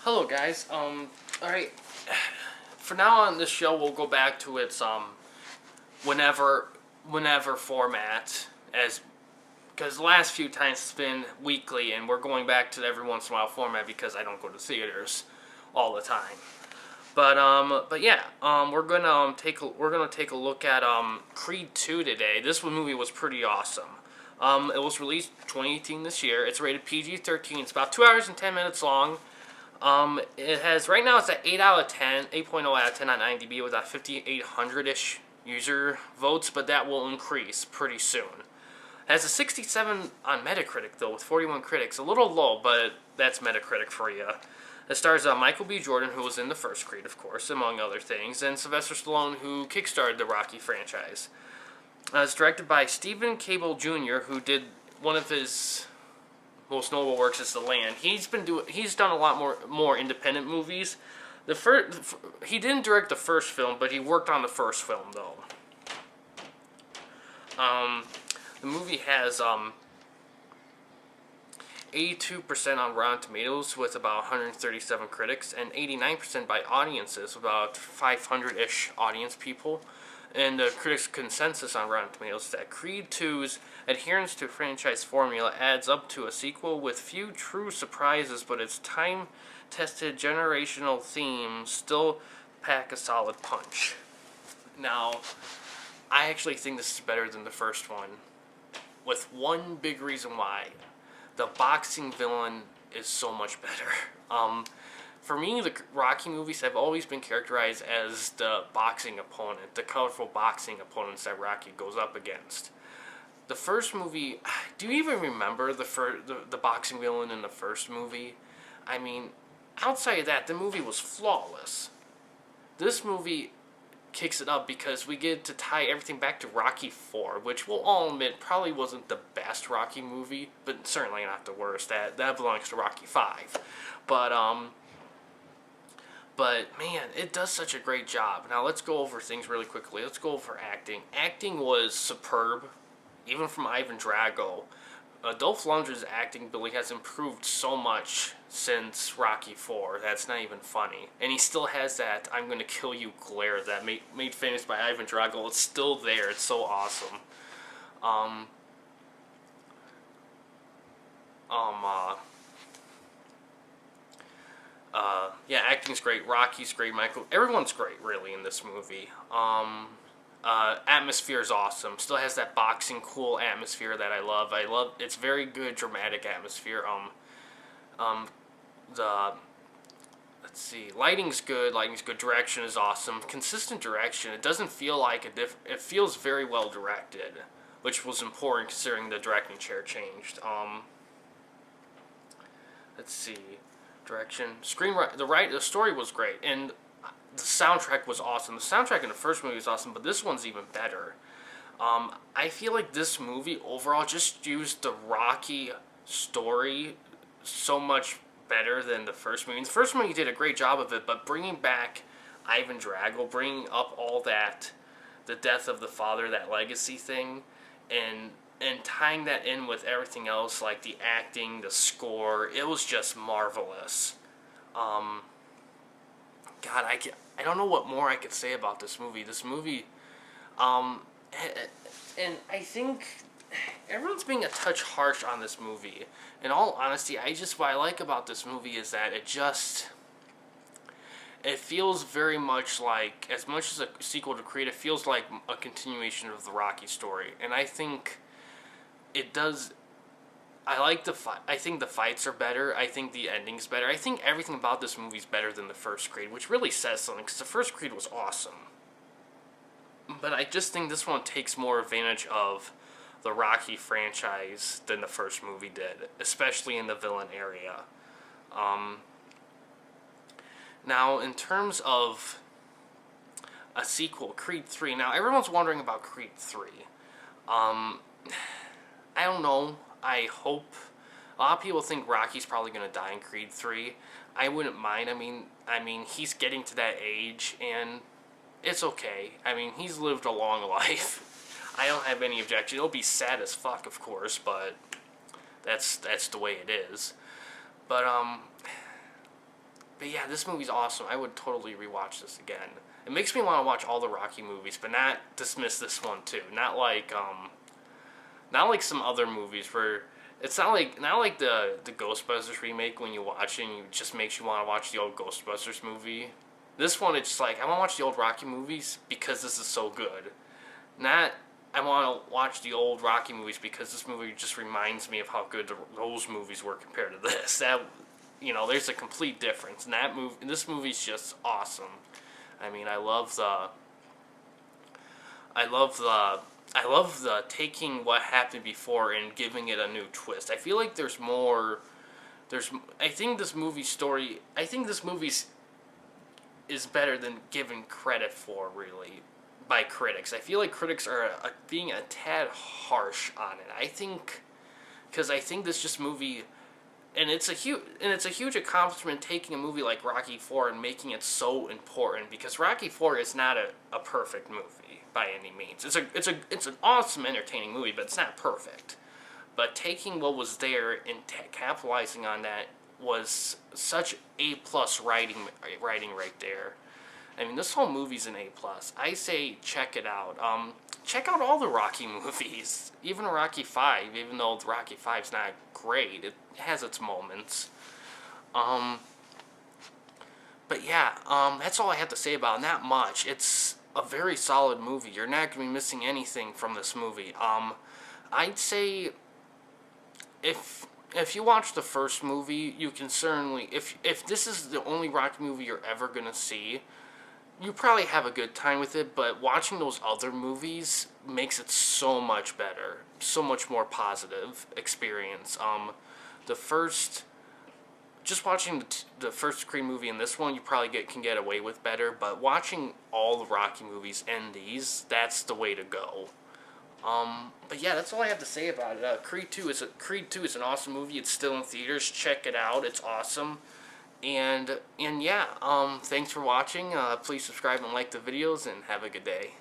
Hello guys. Alright. For now on this show we'll go back to its whenever format, as because the last few times it's been weekly and we're going back to the every once in a while format because I don't go to theaters all the time. But yeah, we're gonna take a look at Creed 2 today. This movie was pretty awesome. It was released 2018 this year. It's rated PG-13. It's about 2 hours and 10 minutes long. It has, right now it's at 8 out of 10, 8.0 out of 10 on IMDb with about 5,800-ish user votes, but that will increase pretty soon. It has a 67 on Metacritic, though, with 41 critics. A little low, but that's Metacritic for you. It stars Michael B. Jordan, who was in the first Creed, of course, among other things, and Sylvester Stallone, who kickstarted the Rocky franchise. It's directed by Stephen Cable Jr., who did one of his most notable works is The Land. He's done a lot more independent movies. He didn't direct the first film, but he worked on the first film though. The movie has 82% on Rotten Tomatoes with about 137 critics and 89% by audiences, about 500-ish audience people. And the critics' consensus on Rotten Tomatoes is that Creed 2's adherence to franchise formula adds up to a sequel with few true surprises, but its time-tested generational themes still pack a solid punch. Now, I actually think this is better than the first one, with one big reason why. The boxing villain is so much better. For me, the Rocky movies have always been characterized as the boxing opponent, the colorful boxing opponents that Rocky goes up against. The first movie, do you even remember the boxing villain in the first movie? I mean, outside of that, the movie was flawless. This movie kicks it up because we get to tie everything back to Rocky 4, which we'll all admit probably wasn't the best Rocky movie, but certainly not the worst. That belongs to Rocky 5. But, man, it does such a great job. Now, let's go over things really quickly. Let's go over acting. Acting was superb, even from Ivan Drago. Dolph Lundgren's acting ability has improved so much since Rocky 4. That's not even funny. And he still has that I'm gonna kill you glare that made famous by Ivan Drago. It's still there. It's so awesome. Yeah, acting's great. Rocky's great. Everyone's great, really, in this movie. Atmosphere is awesome. Still has that boxing cool atmosphere that I love. It's very good dramatic atmosphere. Let's see, lighting's good. Direction is awesome. Consistent direction. It doesn't feel like it feels very well directed, which was important considering the directing chair changed. Let's see. Direction, the story was great, and the soundtrack was awesome. The soundtrack in the first movie was awesome, but this one's even better. I feel like this movie overall just used the Rocky story so much better than the first movie. The first movie did a great job of it, but bringing back Ivan Drago, bringing up all that, the death of the father, that legacy thing, and tying that in with everything else, like the acting, the score, it was just marvelous. God, I don't know what more I could say about this movie. And I think everyone's being a touch harsh on this movie. In all honesty, what I like about this movie is that it feels very much like, as much as a sequel to Creed, it feels like a continuation of the Rocky story. And I think it does. I think the fights are better. I think the ending's better. I think everything about this movie's better than the first Creed, which really says something, because the first Creed was awesome. But I just think this one takes more advantage of the Rocky franchise than the first movie did, especially in the villain area. Now, in terms of a sequel, Creed 3. Now, everyone's wondering about Creed 3. I don't know. I hope. A lot of people think Rocky's probably going to die in Creed 3. I wouldn't mind. I mean, he's getting to that age, and it's okay. I mean, he's lived a long life. I don't have any objection. It'll be sad as fuck, of course, but that's the way it is. But But yeah, this movie's awesome. I would totally rewatch this again. It makes me want to watch all the Rocky movies, but not dismiss this one too. Not like some other movies where it's not like the Ghostbusters remake when you watch it and it just makes you want to watch the old Ghostbusters movie. This one, it's just like I want to watch the old Rocky movies because this is so good. Not I want to watch the old Rocky movies because this movie just reminds me of how good those movies were compared to this. There's a complete difference. And this movie's just awesome. I mean, I love the taking what happened before and giving it a new twist. I feel like there's more. I think this movie's is better than given credit for, really, by critics. I feel like critics are being a tad harsh on it. Because I think this movie, and it's a huge accomplishment taking a movie like Rocky IV and making it so important, because Rocky IV is not a perfect movie by any means. It's an awesome, entertaining movie, but it's not perfect. But taking what was there and capitalizing on that was such A+ writing right there. I mean, this whole movie's an A+. I say check it out. Check out all the Rocky movies, even Rocky V. Even though Rocky V's not great, it has its moments. But yeah, that's all I have to say about it. Not much. It's a very solid movie. You're not going to be missing anything from this movie. I'd say if you watch the first movie, you can certainly, if this is the only Rocky movie you're ever going to see, you probably have a good time with it, but watching those other movies makes it so much better, so much more positive experience. Just watching the first Creed movie and this one, you probably can get away with better, but watching all the Rocky movies and these, that's the way to go. But yeah, that's all I have to say about it. Creed 2 is an awesome movie. It's still in theaters. Check it out. It's awesome. And yeah, thanks for watching. Please subscribe and like the videos, and have a good day.